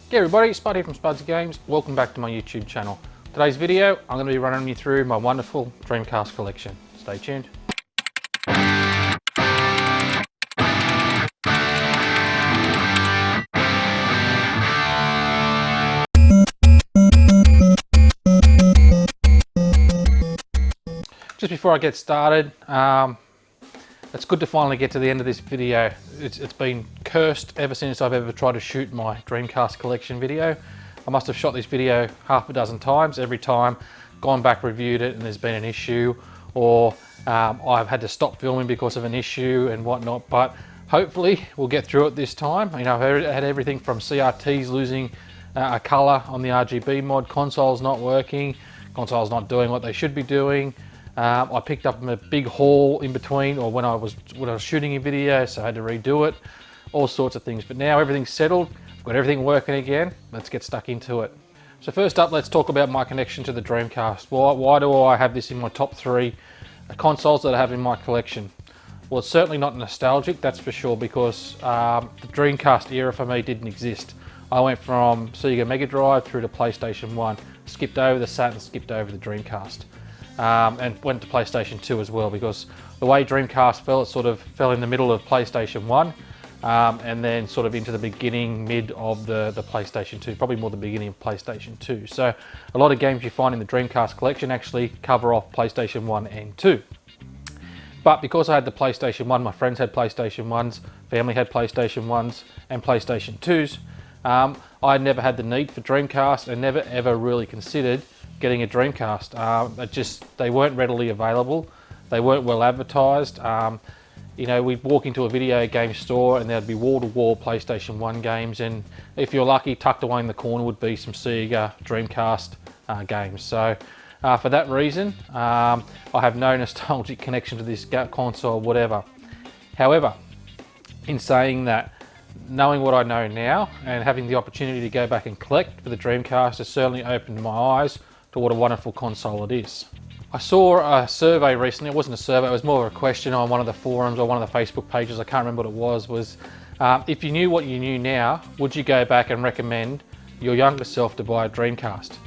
Hey everybody, Spud here from Spud's Games. Welcome back to my YouTube channel. Today's video, I'm going to be running you through my wonderful Dreamcast collection. Stay tuned. Just before I get started, it's good to finally get to the end of this video. It's been cursed ever since I've ever tried to shoot my Dreamcast collection video. I must have shot this video half a dozen times. Every time gone back, reviewed it, and there's been an issue, or I've had to stop filming because of an issue and whatnot. But hopefully we'll get through it this time. You know, I've had everything from CRTs losing a color on the RGB mod, consoles not working, consoles not doing what they should be doing. I picked up a big haul in between, or when I was shooting a video, so I had to redo it, all sorts of things. But now everything's settled, I've got everything working again. Let's get stuck into it. So first up, let's talk about my connection to the Dreamcast. Why do I have this in my top 3 consoles that I have in my collection? Well, it's certainly not nostalgic, that's for sure, because the Dreamcast era for me didn't exist. I went from Sega Mega Drive through to PlayStation 1, skipped over the Saturn, skipped over the Dreamcast. And went to PlayStation 2 as well, because the way Dreamcast fell, it sort of fell in the middle of PlayStation 1 and then sort of into the beginning, mid of the PlayStation 2, probably more the beginning of PlayStation 2. So a lot of games you find in the Dreamcast collection actually cover off PlayStation 1 and 2. But because I had the PlayStation 1, my friends had PlayStation 1s, family had PlayStation 1s and PlayStation 2s, I never had the need for Dreamcast and never ever really considered getting a Dreamcast. They weren't readily available, they weren't well advertised. You know, we'd walk into a video game store and there'd be wall-to-wall PlayStation 1 games, and if you're lucky, tucked away in the corner would be some Sega Dreamcast games. So for that reason, I have no nostalgic connection to this console, whatever. However, in saying that, knowing what I know now and having the opportunity to go back and collect for the Dreamcast has certainly opened my eyes to what a wonderful console it is. I saw a survey recently. It wasn't a survey, it was more of a question on one of the forums or one of the Facebook pages, I can't remember what it was if you knew what you knew now, would you go back and recommend your younger self to buy a Dreamcast?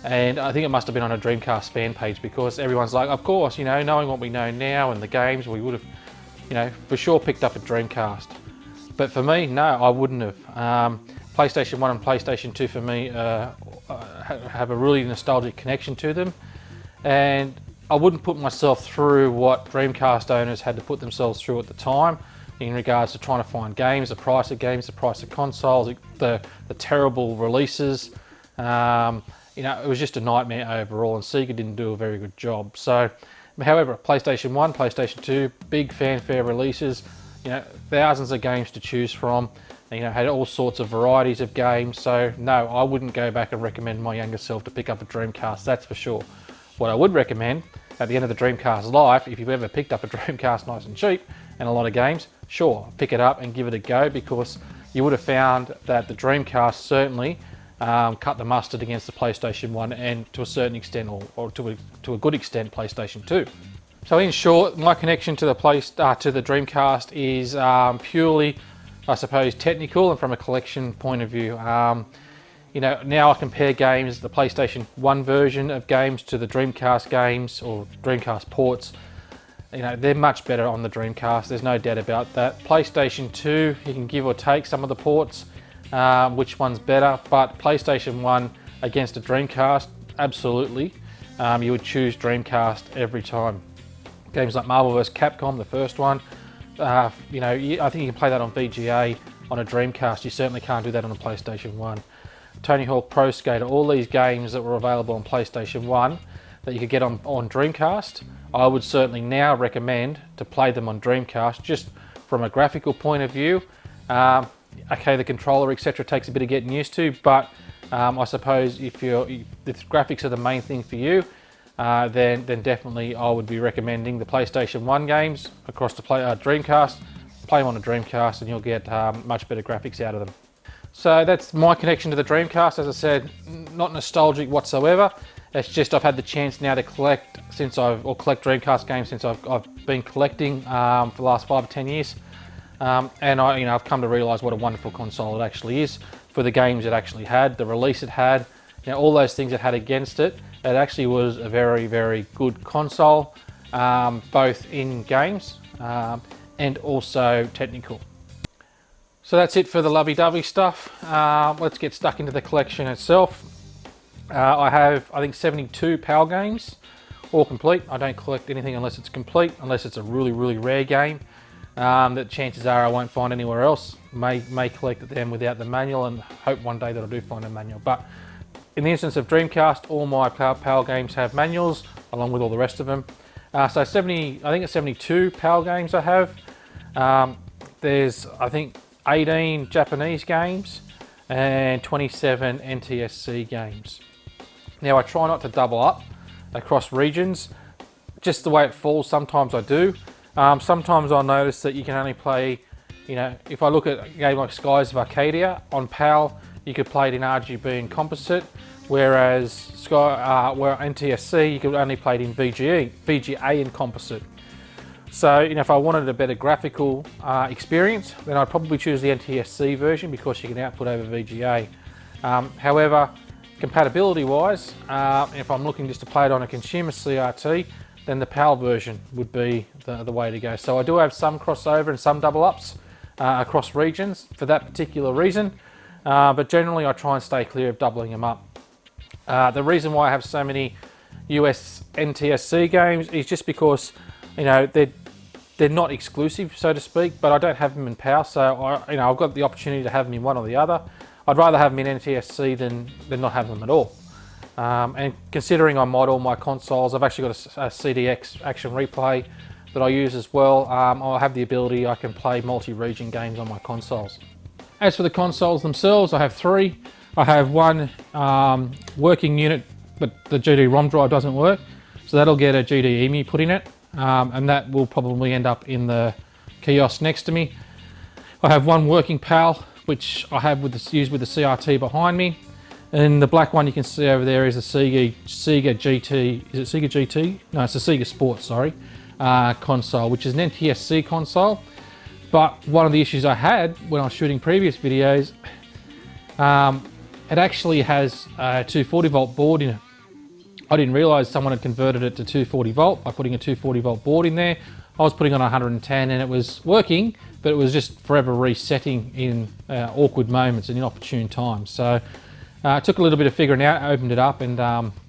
And I think it must have been on a Dreamcast fan page, because everyone's like, of course, you know, knowing what we know now and the games, we would have, you know, for sure picked up a Dreamcast. But for me, no, I wouldn't have. PlayStation 1 and PlayStation 2 for me have a really nostalgic connection to them, and I wouldn't put myself through what Dreamcast owners had to put themselves through at the time in regards to trying to find games, the price of games, the price of consoles, the terrible releases. You know, it was just a nightmare overall, and Sega didn't do a very good job. So, however, PlayStation 1, PlayStation 2, big fanfare releases, you know, thousands of games to choose from, you know, had all sorts of varieties of games. So no, I wouldn't go back and recommend my younger self to pick up a Dreamcast, that's for sure. What I would recommend at the end of the Dreamcast life, if you've ever picked up a Dreamcast nice and cheap and a lot of games, sure, pick it up and give it a go, because you would have found that the Dreamcast certainly cut the mustard against the PlayStation 1 and to a certain extent, or to a good extent, PlayStation 2. So in short, my connection to the Dreamcast is purely, I suppose, technical and from a collection point of view. You know, now I compare games, the PlayStation 1 version of games to the Dreamcast games or Dreamcast ports. You know, they're much better on the Dreamcast, there's no doubt about that. PlayStation 2, you can give or take some of the ports, which one's better, but PlayStation 1 against a Dreamcast, absolutely. You would choose Dreamcast every time. Games like Marvel vs. Capcom, the first one, you know, I think you can play that on VGA on a Dreamcast. You certainly can't do that on a PlayStation 1. Tony Hawk Pro Skater, all these games that were available on PlayStation 1 that you could get on Dreamcast, I would certainly now recommend to play them on Dreamcast, just from a graphical point of view. Okay, the controller, etc. takes a bit of getting used to, but I suppose if graphics are the main thing for you, then definitely I would be recommending the PlayStation 1 games across the Dreamcast. Play them on a Dreamcast and you'll get much better graphics out of them. So that's my connection to the Dreamcast. As I said, not nostalgic whatsoever. It's just I've had the chance now to collect collect Dreamcast games since I've been collecting for the last 5 or 10 years. And I've come to realise what a wonderful console it actually is. for the games it actually had, the release it had, you know, all those things it had against it. It actually was a very, very good console, both in games and also technical. So that's it for the lovey-dovey stuff. Let's get stuck into the collection itself. I have, I think, 72 PAL games, all complete. I don't collect anything unless it's complete, unless it's a really, really rare game that chances are I won't find anywhere else. May collect them without the manual and hope one day that I do find a manual. But in the instance of Dreamcast, all my PAL games have manuals, along with all the rest of them. So I think it's 72 PAL games I have. There's, I think, 18 Japanese games and 27 NTSC games. Now I try not to double up across regions, just the way it falls. Sometimes I do. Sometimes I'll notice that you can only play, you know, if I look at a game like Skies of Arcadia on PAL, you could play it in RGB and composite, whereas where NTSC you could only play it in VGA and composite. So, you know, if I wanted a better graphical experience, then I'd probably choose the NTSC version because you can output over VGA. However, compatibility-wise, if I'm looking just to play it on a consumer CRT, then the PAL version would be the way to go. So I do have some crossover and some double-ups across regions for that particular reason, but generally I try and stay clear of doubling them up. The reason why I have so many US NTSC games is just because, you know, they're not exclusive, so to speak, but I don't have them in PAL, so I've got the opportunity to have them in one or the other. I'd rather have them in NTSC than not have them at all. And considering I mod all my consoles, I've actually got a CDX action replay that I use as well. I have the ability, I can play multi-region games on my consoles. As for the consoles themselves, I have three. I have one working unit, but the GD-ROM drive doesn't work, so that'll get a GD-EMU put in it. And that will probably end up in the kiosk next to me. I have one working PAL, which I have used with the CRT behind me. And the black one you can see over there is a Sega GT, is it Sega GT? No, it's a Sega Sports, sorry, console, which is an NTSC console. But one of the issues I had when I was shooting previous videos, it actually has a 240 volt board in it. I didn't realise someone had converted it to 240 volt by putting a 240 volt board in there. I was putting on 110 and it was working, but it was just forever resetting in awkward moments and inopportune times. So it took a little bit of figuring out. I opened it up and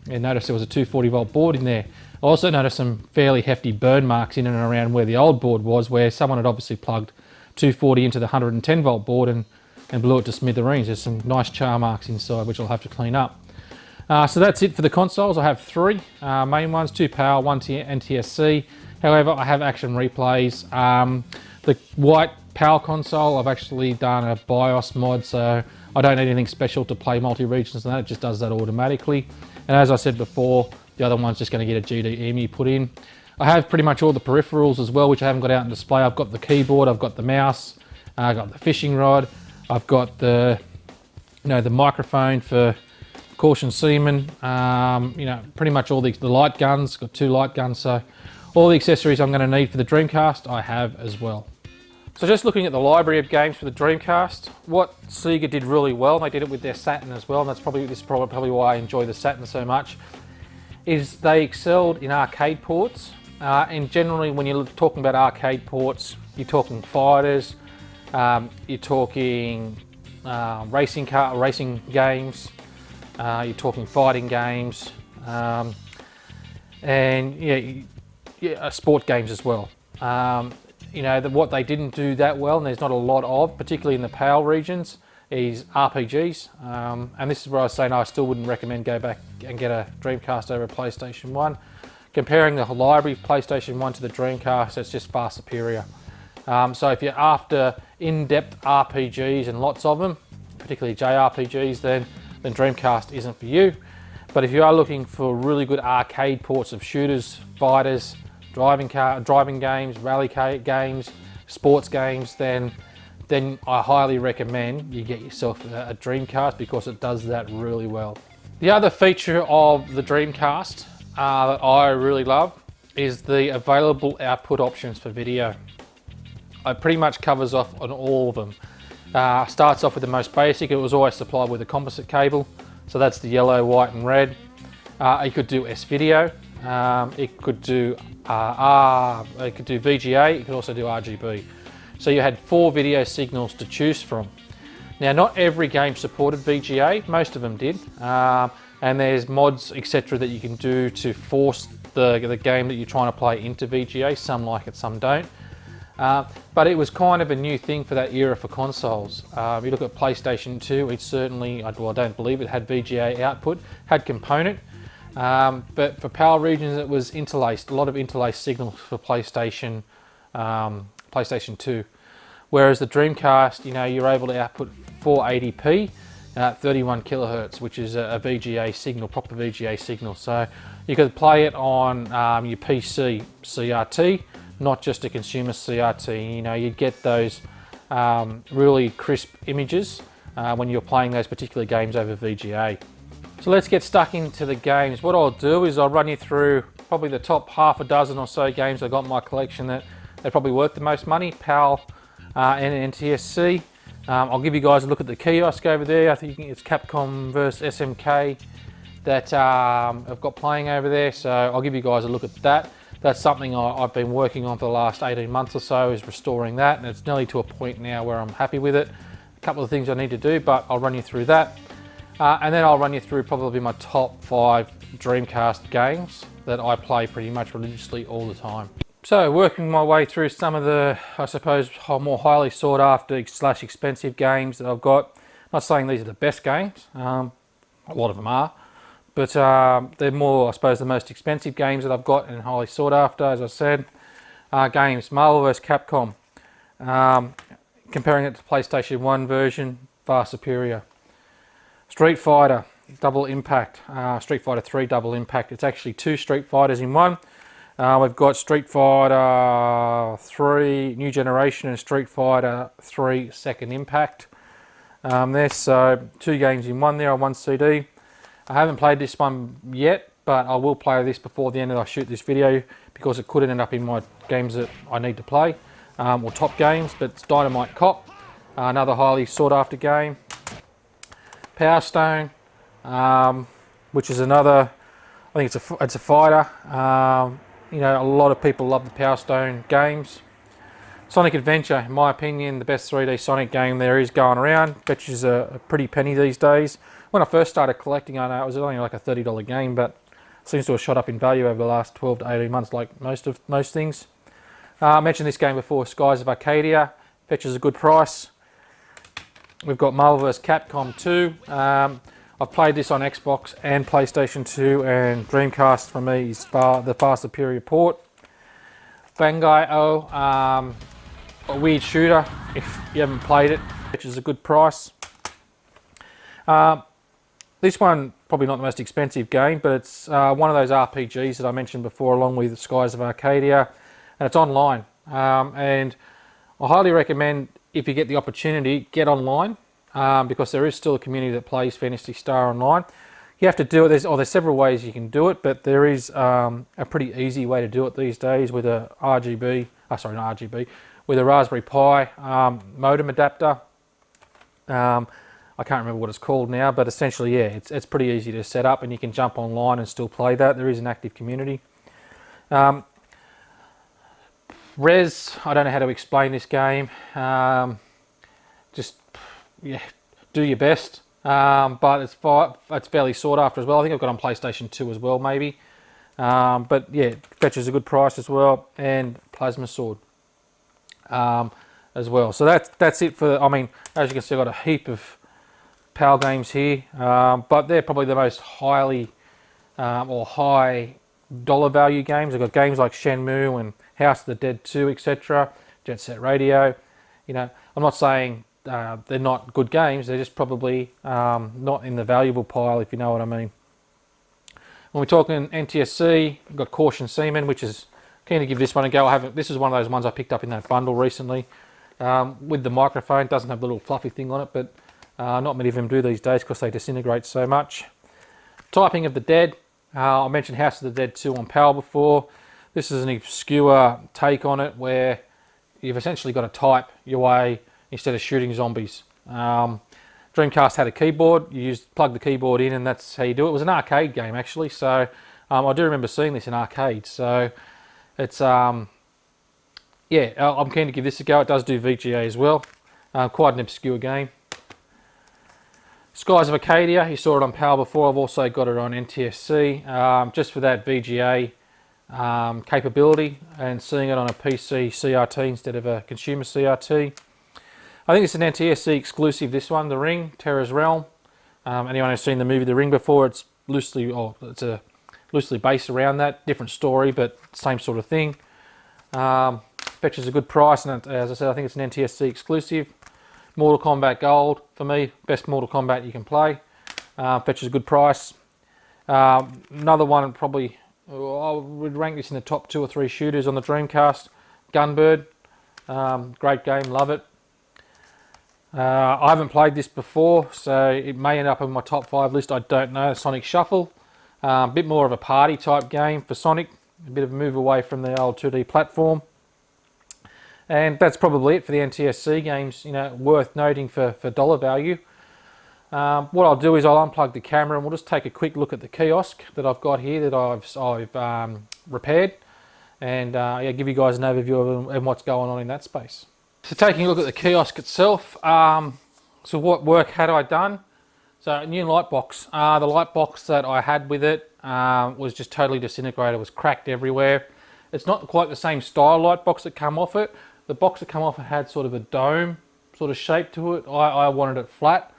noticed there was a 240 volt board in there. I also noticed some fairly hefty burn marks in and around where the old board was, where someone had obviously plugged 240 into the 110 volt board and blew it to smithereens. There's some nice char marks inside, which I'll have to clean up. So that's it for the consoles. I have three main ones, two PAL, one NTSC. However, I have action replays. The white PAL console, I've actually done a BIOS mod, so I don't need anything special to play multi-regions and that, it just does that automatically. And as I said before, the other one's just going to get a GD-EMU put in. I have pretty much all the peripherals as well, which I haven't got out on display. I've got the keyboard, I've got the mouse, I've got the fishing rod, I've got the, the microphone for caution seaman, pretty much all the light guns, got two light guns, so all the accessories I'm going to need for the Dreamcast I have as well. So just looking at the library of games for the Dreamcast, what Sega did really well, they did it with their Saturn as well, and this is probably why I enjoy the Saturn so much, is they excelled in arcade ports. And generally when you're talking about arcade ports, you're talking fighters, you're talking racing games, you're talking fighting games, and sport games as well. What they didn't do that well, and there's not a lot of, particularly in the PAL regions, is RPGs. And this is where I was saying I still wouldn't recommend go back and get a Dreamcast over a PlayStation 1. Comparing the library PlayStation 1 to the Dreamcast, it's just far superior. So if you're after in-depth RPGs and lots of them, particularly JRPGs, then Dreamcast isn't for you. But if you are looking for really good arcade ports of shooters, fighters, driving games, rally games, sports games, then I highly recommend you get yourself a Dreamcast because it does that really well. The other feature of the Dreamcast that I really love is the available output options for video. It pretty much covers off on all of them. Starts off with the most basic. It was always supplied with a composite cable, so that's the yellow, white and red. It could do S-video, it could do VGA, it could also do RGB. So you had 4 video signals to choose from. Now, not every game supported VGA, most of them did, and there's mods, etc. that you can do to force the game that you're trying to play into VGA. Some like it, some don't. But it was kind of a new thing for that era for consoles. You look at PlayStation 2, it certainly, well, I don't believe it had VGA output, had component, but for PAL regions it was interlaced, a lot of interlaced signals for PlayStation 2. Whereas the Dreamcast, you know, you're able to output 480p, 31 kilohertz, which is a VGA signal, proper VGA signal. So you could play it on your PC CRT, not just a consumer CRT. You know, you'd get those really crisp images when you're playing those particular games over VGA. So let's get stuck into the games. What I'll do is I'll run you through probably the top half a dozen or so games I've got in my collection that are probably worth the most money. PAL and NTSC. I'll give you guys a look at the Kiosk over there. I think it's Capcom vs SMK that I've got playing over there. So I'll give you guys a look at that. That's something I've been working on for the last 18 months or so, is restoring that, and it's nearly to a point now where I'm happy with it. A couple of things I need to do, but I'll run you through that. And then I'll run you through probably my top 5 Dreamcast games that I play pretty much religiously all the time. So working my way through some of the, I suppose, more highly sought after / expensive games that I've got. Not saying these are the best games, a lot of them are, but they're more, I suppose, the most expensive games that I've got and highly sought after, as I said. Games, Marvel vs Capcom. Comparing it to the PlayStation 1 version, far superior. Street Fighter, Double Impact. Street Fighter 3 Double Impact. It's actually 2 Street Fighters in one. We've got Street Fighter 3 New Generation and Street Fighter 3 Second Impact. There's so 2 games in one there on one CD. I haven't played this one yet, but I will play this before the end of I shoot this video, because it could end up in my games that I need to play, or top games. But it's Dynamite Cop, another highly sought after game. Power Stone, which is another, I think it's a fighter. You know, a lot of people love the Power Stone games. Sonic Adventure, in my opinion, the best 3D Sonic game there is going around. Fetches a pretty penny these days. When I first started collecting, I know it was only like a $30 game, but seems to have shot up in value over the last 12 to 18 months, like most things. I mentioned this game before, Skies of Arcadia, fetches a good price. We've got Marvel vs Capcom 2. I've played this on Xbox and PlayStation 2, and Dreamcast for me is the far superior port. Bangai-O, a weird shooter, if you haven't played it, which is a good price. This one, probably not the most expensive game, but it's one of those RPGs that I mentioned before, along with Skies of Arcadia, and it's online. And I highly recommend, if you get the opportunity, get online. Because there is still a community that plays Phantasy Star online. You have to do it, there's several ways you can do it, but there is a pretty easy way to do it these days with a with a Raspberry Pi modem adapter. I can't remember what it's called now, but essentially, yeah, it's pretty easy to set up, and you can jump online and still play that. There is an active community. Res, I don't know how to explain this game. Just, yeah, do your best, but it's fairly sought after as well. I think I've got on PlayStation 2 as well, maybe. But yeah, it fetches a good price as well, and Plasma Sword as well. So that's it for. I mean, as you can see, I've got a heap of PAL games here, but they're probably the most highly or high dollar value games. I've got games like Shenmue and House of the Dead 2, etc. Jet Set Radio. You know, I'm not saying they're not good games, they're just probably not in the valuable pile, if you know what I mean. When we're talking NTSC, we've got Caution Seaman, which is keen to give this one a go. This is one of those ones I picked up in that bundle recently. With the microphone, it doesn't have the little fluffy thing on it, but not many of them do these days because they disintegrate so much. Typing of the Dead, I mentioned House of the Dead 2 on PAL before. This is an obscure take on it where you've essentially got to type your way instead of shooting zombies. Dreamcast had a keyboard. You plug the keyboard in and that's how you do it. It was an arcade game actually, so I do remember seeing this in arcades. So it's yeah, I'm keen to give this a go. It does do VGA as well. Quite an obscure game. Skies of Arcadia, you saw it on PAL before. I've also got it on NTSC, just for that VGA capability, and seeing it on a PC CRT instead of a consumer CRT. I think it's an NTSC exclusive, this one, The Ring, Terror's Realm. Anyone who's seen the movie The Ring before, it's loosely based around that. Different story, but same sort of thing. Fetches a good price, and as I said, I think it's an NTSC exclusive. Mortal Kombat Gold, for me, best Mortal Kombat you can play. Fetches a good price. Another one, probably, I would rank this in the top 2 or 3 shooters on the Dreamcast. Gunbird, great game, love it. I haven't played this before, so it may end up in my top 5 list, I don't know. Sonic Shuffle, a bit more of a party type game for Sonic, a bit of a move away from the old 2D platform. And that's probably it for the NTSC games, you know, worth noting for dollar value. What I'll do is I'll unplug the camera and we'll just take a quick look at the kiosk that I've got here that I've repaired, and yeah, give you guys an overview of what's going on in that space. So taking a look at the kiosk itself, so what work had I done? So a new light box. The light box that I had with it was just totally disintegrated, it was cracked everywhere. It's not quite the same style light box that come off it. The box that come off it had sort of a dome sort of shape to it. I wanted it flat.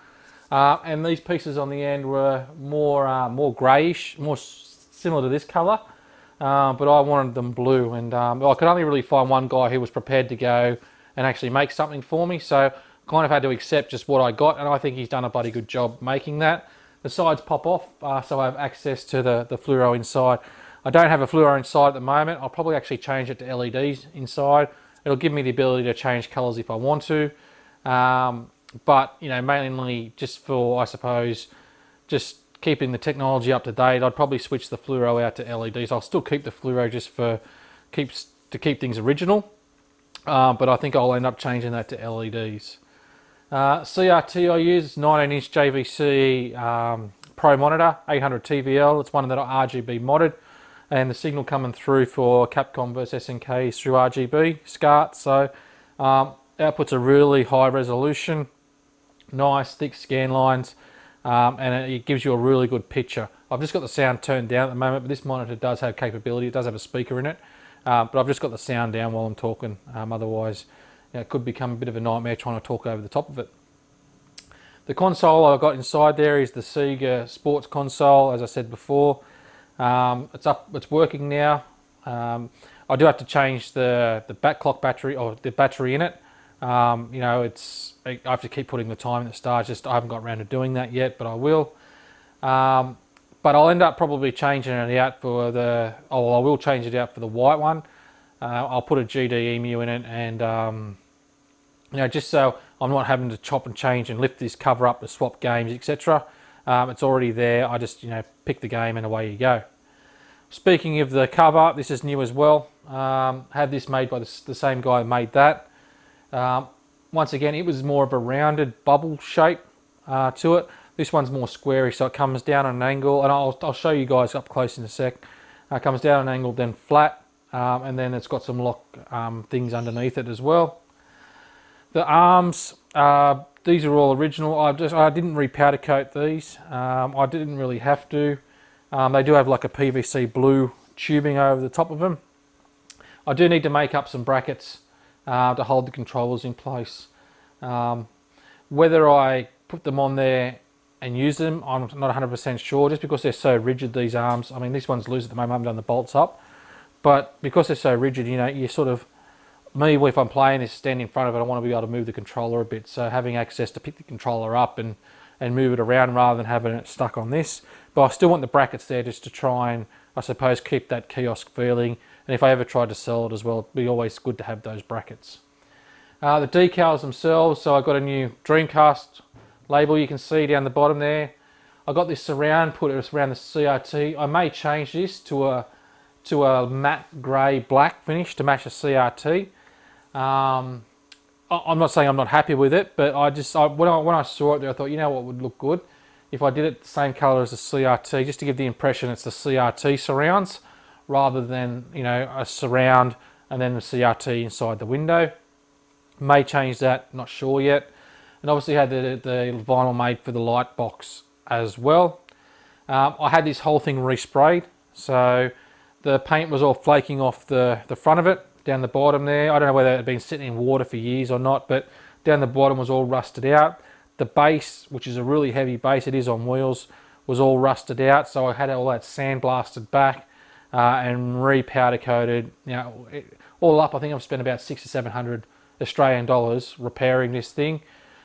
And these pieces on the end were more greyish, more similar to this colour. But I wanted them blue, and I could only really find one guy who was prepared to go and actually make something for me. So I kind of had to accept just what I got, and I think he's done a bloody good job making that. The sides pop off, so I have access to the fluoro inside. I don't have a fluoro inside at the moment. I'll probably actually change it to LEDs inside. It'll give me the ability to change colours if I want to. But, you know, mainly just for, I suppose, just keeping the technology up to date, I'd probably switch the fluoro out to LEDs. I'll still keep the fluoro just for to keep things original. But I think I'll end up changing that to LEDs. CRT I use, 19-inch JVC Pro monitor, 800 TVL. It's one that I RGB modded. And the signal coming through for Capcom versus SNK is through RGB, SCART. So outputs a really high resolution, nice thick scan lines, and it gives you a really good picture. I've just got the sound turned down at the moment, but this monitor does have capability. It does have a speaker in it, but I've just got the sound down while I'm talking. Otherwise, you know, it could become a bit of a nightmare trying to talk over the top of it. The console I've got inside there is the Sega Sports console, as I said before. It's working now. I do have to change the back clock battery, or the battery in it. You know, I have to keep putting the time at the start. Just I haven't got around to doing that yet, but I will. But I'll end up probably changing it out for I will change it out for the white one. I'll put a GD EMU in it, and you know, just so I'm not having to chop and change and lift this cover up to swap games, etc. It's already there. I just, you know, pick the game and away you go. Speaking of the cover, this is new as well. Had this made by the same guy who made that. Once again, it was more of a rounded bubble shape to it. This one's more squarish, so it comes down at an angle, and I'll show you guys up close in a sec. It comes down at an angle, then flat, and then it's got some lock things underneath it as well. The arms, these are all original. I didn't repowder coat these. I didn't really have to. They do have like a PVC blue tubing over the top of them. I do need to make up some brackets to hold the controllers in place. Whether I put them on there and use them, I'm not 100% sure, just because they're so rigid, these arms. I mean, this one's loose at the moment, I haven't done the bolts up. But because they're so rigid, you know, you sort of, me, if I'm playing this, stand in front of it, I want to be able to move the controller a bit. So having access to pick the controller up and move it around rather than having it stuck on this. But I still want the brackets there just to try and, I suppose, keep that kiosk feeling. And if I ever tried to sell it as well, it'd be always good to have those brackets. The decals themselves, so I got a new Dreamcast label, you can see down the bottom there. I got this surround, put it around the CRT. I may change this to a matte grey black finish to match the CRT. I'm not saying I'm not happy with it, but when I saw it there, I thought, you know what would look good? If I did it the same colour as the CRT, just to give the impression it's the CRT surrounds, rather than, you know, a surround and then the CRT inside the window. May change that, not sure yet. And obviously had the vinyl made for the light box as well. I had this whole thing resprayed, so the paint was all flaking off the front of it, down the bottom there. I don't know whether it had been sitting in water for years or not, but down the bottom was all rusted out. The base, which is a really heavy base, it is on wheels, was all rusted out, so I had all that sandblasted back and re-powder coated. You know, all up, I think I've spent about 600 or 700 Australian dollars repairing this thing.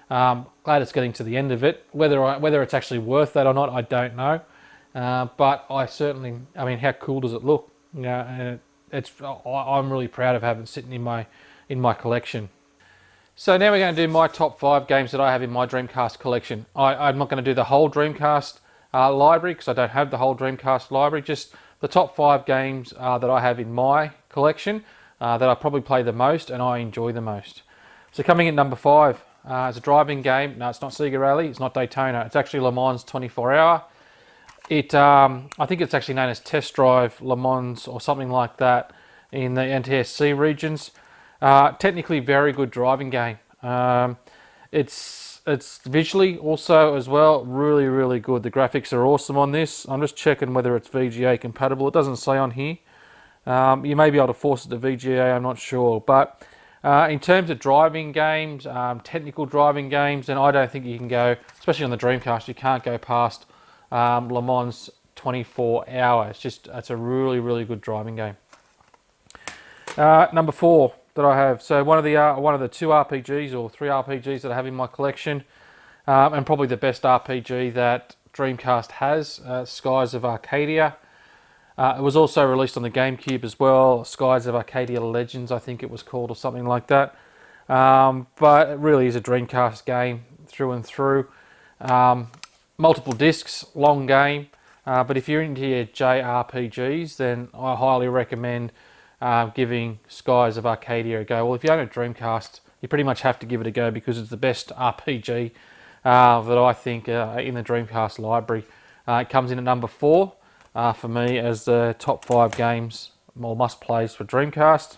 Glad it's getting to the end of it. Whether it's actually worth that or not, I don't know. But I mean, how cool does it look? You know, and I'm really proud of having it sitting in my collection. So now we're going to do my top 5 games that I have in my Dreamcast collection. I'm not going to do the whole Dreamcast library, because I don't have the whole Dreamcast library, just the top 5 games that I have in my collection that I probably play the most and I enjoy the most. So coming in number 5, it's a driving game. No, it's not Sega Rally, it's not Daytona, it's actually Le Mans 24 Hour. I think it's actually known as Test Drive Le Mans or something like that in the NTSC regions. Technically very good driving game. It's visually also as well really good. The graphics are awesome on this. I'm just checking whether it's VGA compatible. It doesn't say on here. You may be able to force it to VGA, I'm not sure. But in terms of driving games, technical driving games, then I don't think you can go, especially on the Dreamcast, you can't go past Le Mans 24 Hour. It's a really good driving game. Number 4 that I have, so one of the 2 RPGs or 3 RPGs that I have in my collection, and probably the best RPG that Dreamcast has, Skies of Arcadia. It was also released on the GameCube as well, Skies of Arcadia Legends, I think it was called, or something like that. But it really is a Dreamcast game through and through. Multiple discs, long game, but if you're into your JRPGs, then I highly recommend giving Skies of Arcadia a go. Well, if you own a Dreamcast, you pretty much have to give it a go, because it's the best RPG that I think in the Dreamcast library. It comes in at number 4 for me as the top 5 games or must-plays for Dreamcast.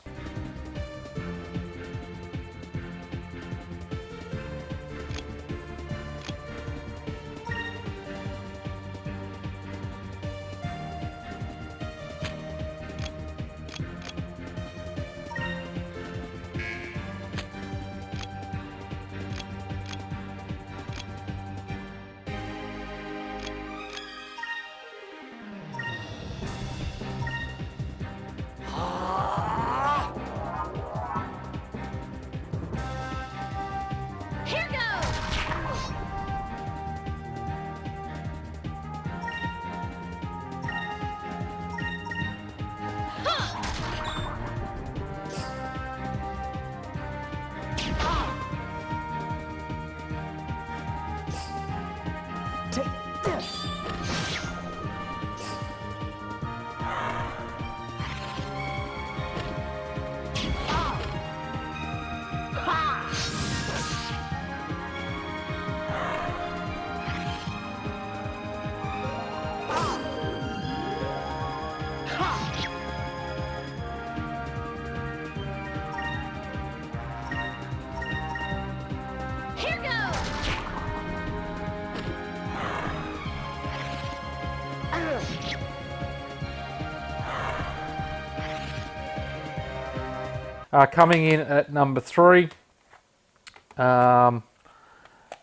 Coming in at number 3,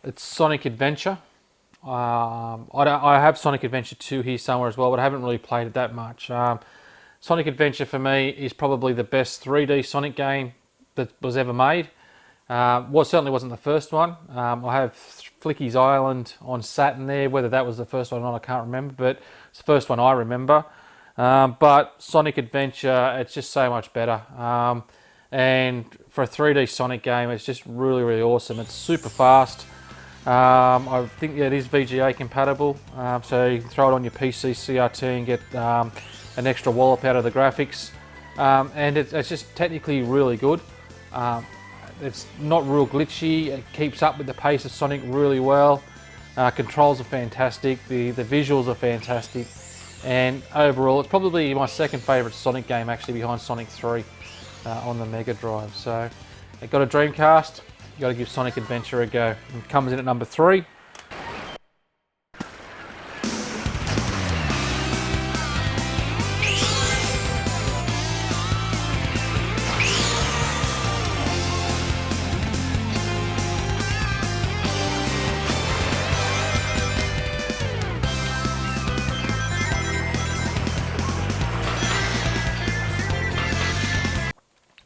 it's Sonic Adventure. I have Sonic Adventure 2 here somewhere as well, but I haven't really played it that much. Sonic Adventure for me is probably the best 3D Sonic game that was ever made. Well, certainly wasn't the first one. I have Flicky's Island on Saturn there. Whether that was the first one or not, I can't remember, but it's the first one I remember. But Sonic Adventure, it's just so much better. And for a 3D Sonic game, it's just really awesome. It's super fast. I think it is VGA compatible, so you can throw it on your PC CRT and get an extra wallop out of the graphics. And it's just technically really good. It's not real glitchy. It keeps up with the pace of Sonic really well. Controls are fantastic. The visuals are fantastic. And overall, it's probably my second favourite Sonic game, actually, behind Sonic 3 on the Mega Drive. So, it got a Dreamcast. You got to give Sonic Adventure a go. It comes in at number 3.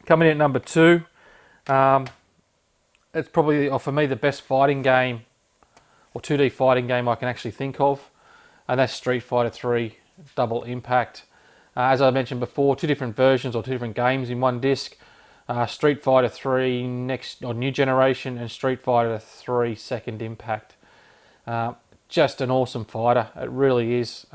Coming in at number 2, it's probably, for me, the best fighting game, or 2D fighting game I can actually think of, and that's Street Fighter 3 Double Impact. As I mentioned before, 2 different versions or 2 different games in one disc. Street Fighter 3 New Generation and Street Fighter 3 Second Impact. Just an awesome fighter, it really is.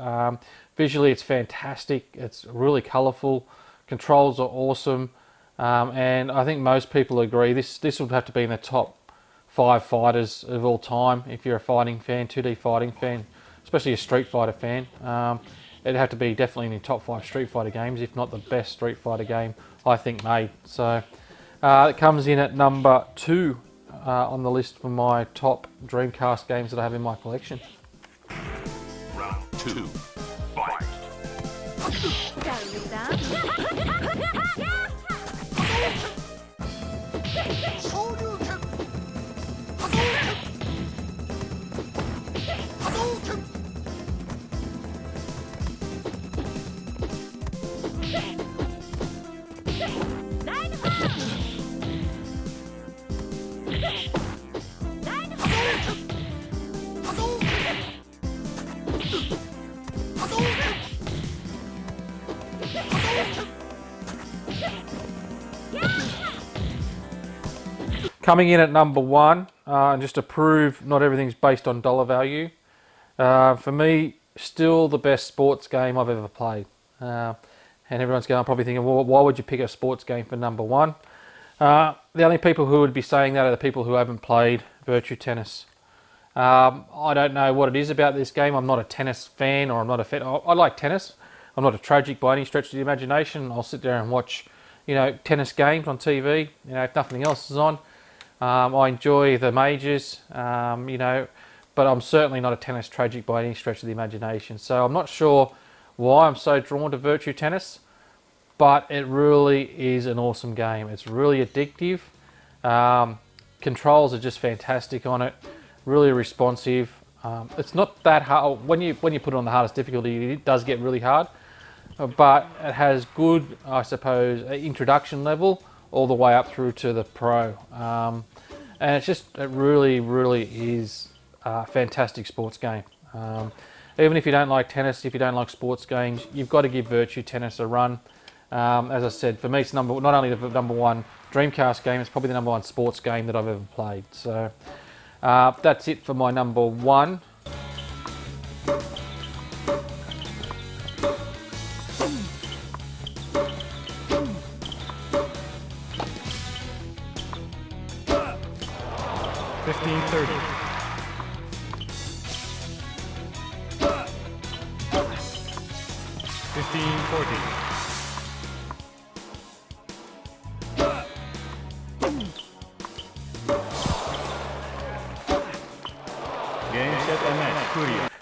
Visually, it's fantastic. It's really colourful. Controls are awesome. And I think most people agree this would have to be in the top 5 fighters of all time if you're a fighting fan, 2D fighting fan, especially a Street Fighter fan. It'd have to be definitely in the top 5 Street Fighter games, if not the best Street Fighter game I think made. So it comes in at number 2 on the list for my top Dreamcast games that I have in my collection. Round 2, fight. Coming in at number 1, and just to prove not everything's based on dollar value, for me, still the best sports game I've ever played. And everyone's going, probably thinking, well, why would you pick a sports game for number 1? The only people who would be saying that are the people who haven't played Virtua Tennis. I don't know what it is about this game. I'm not a tennis fan, or I'm not a fan. I like tennis. I'm not a tragic by any stretch of the imagination. I'll sit there and watch, tennis games on TV, if nothing else is on. I enjoy the majors, but I'm certainly not a tennis tragic by any stretch of the imagination. So I'm not sure why I'm so drawn to Virtua Tennis, but it really is an awesome game. It's really addictive. Controls are just fantastic on it, really responsive. It's not that hard. When you put it on the hardest difficulty, it does get really hard, but it has good, I suppose, introduction level all the way up through to the pro. And it really, really is a fantastic sports game. Even if you don't like tennis, if you don't like sports games, you've got to give Virtua Tennis a run. As I said, for me, it's not only the number 1 Dreamcast game, it's probably the number 1 sports game that I've ever played. So that's it for my number 1.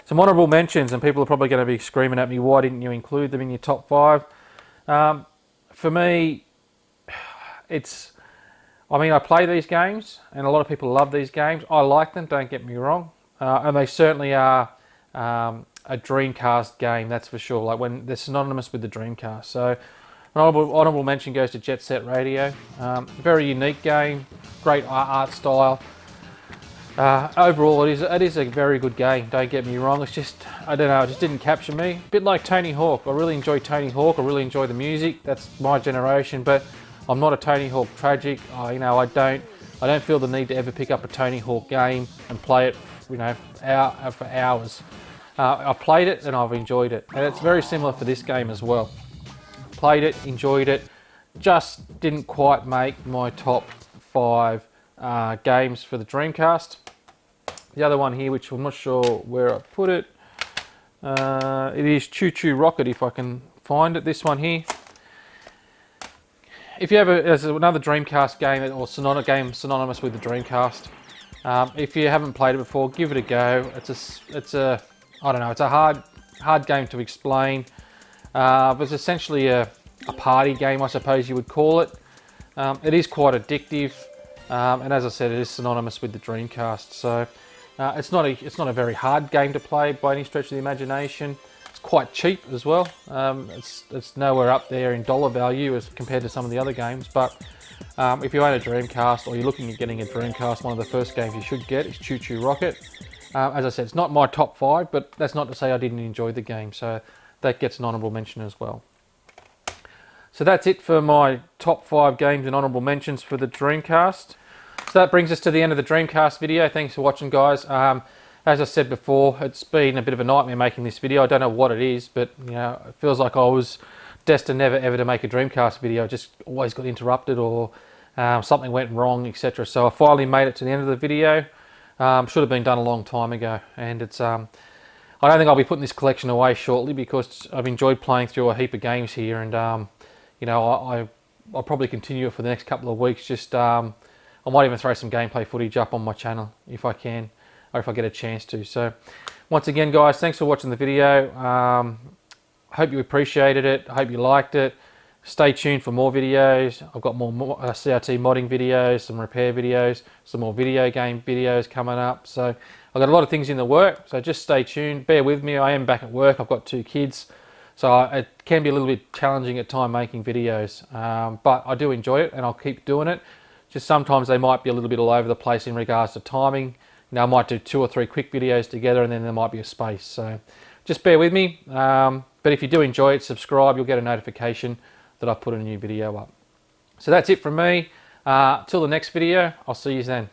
Some honourable mentions, and people are probably going to be screaming at me, why didn't you include them in your top 5? For me, I play these games, and a lot of people love these games. I like them, don't get me wrong. And they certainly are a Dreamcast game, that's for sure. Like, when they're synonymous with the Dreamcast. So, an honourable mention goes to Jet Set Radio. Very unique game, great art style. Overall, it is a very good game, don't get me wrong. It's just, I don't know, it just didn't capture me. A bit like Tony Hawk. I really enjoy Tony Hawk. I really enjoy the music. That's my generation, but I'm not a Tony Hawk tragic. I don't feel the need to ever pick up a Tony Hawk game and play it, for hours. I've played it and I've enjoyed it. And it's very similar for this game as well. Played it, enjoyed it, just didn't quite make my top 5 games for the Dreamcast. The other one here, which I'm not sure where I put it, it is Choo Choo Rocket, if I can find it. This one here. If you have there's another Dreamcast game or game synonymous with the Dreamcast. If you haven't played it before, give it a go. It's a I don't know. It's a hard game to explain. But it's essentially a party game, I suppose you would call it. It is quite addictive, and as I said, it is synonymous with the Dreamcast. So it's not a very hard game to play by any stretch of the imagination. It's quite cheap as well. It's nowhere up there in dollar value as compared to some of the other games. But if you own a Dreamcast or you're looking at getting a Dreamcast, one of the first games you should get is Choo Choo Rocket. As I said, it's not my top 5, but that's not to say I didn't enjoy the game. So that gets an honourable mention as well. So that's it for my top 5 games and honourable mentions for the Dreamcast. So that brings us to the end of the Dreamcast video. Thanks for watching, guys. As I said before, it's been a bit of a nightmare making this video. I don't know what it is, but you know, it feels like I was destined never ever to make a Dreamcast video. I just always got interrupted or something went wrong, etc. So I finally made it to the end of the video. Should have been done a long time ago, and it's I don't think I'll be putting this collection away shortly because I've enjoyed playing through a heap of games here, and you know, I'll probably continue it for the next couple of weeks. Just I might even throw some gameplay footage up on my channel if I can, or if I get a chance to. So once again, guys, thanks for watching the video. Hope you appreciated it. I hope you liked it. Stay tuned for more videos. I've got more CRT modding videos, some repair videos, some more video game videos coming up. So I've got a lot of things in the work, so just stay tuned. Bear with me. I am back at work. I've got 2 kids, so it can be a little bit challenging at time making videos, but I do enjoy it and I'll keep doing it. Just sometimes they might be a little bit all over the place in regards to timing. You know, I might do 2 or 3 quick videos together and then there might be a space. So just bear with me. But if you do enjoy it, subscribe. You'll get a notification that I put a new video up. So that's it from me. Till the next video, I'll see you then.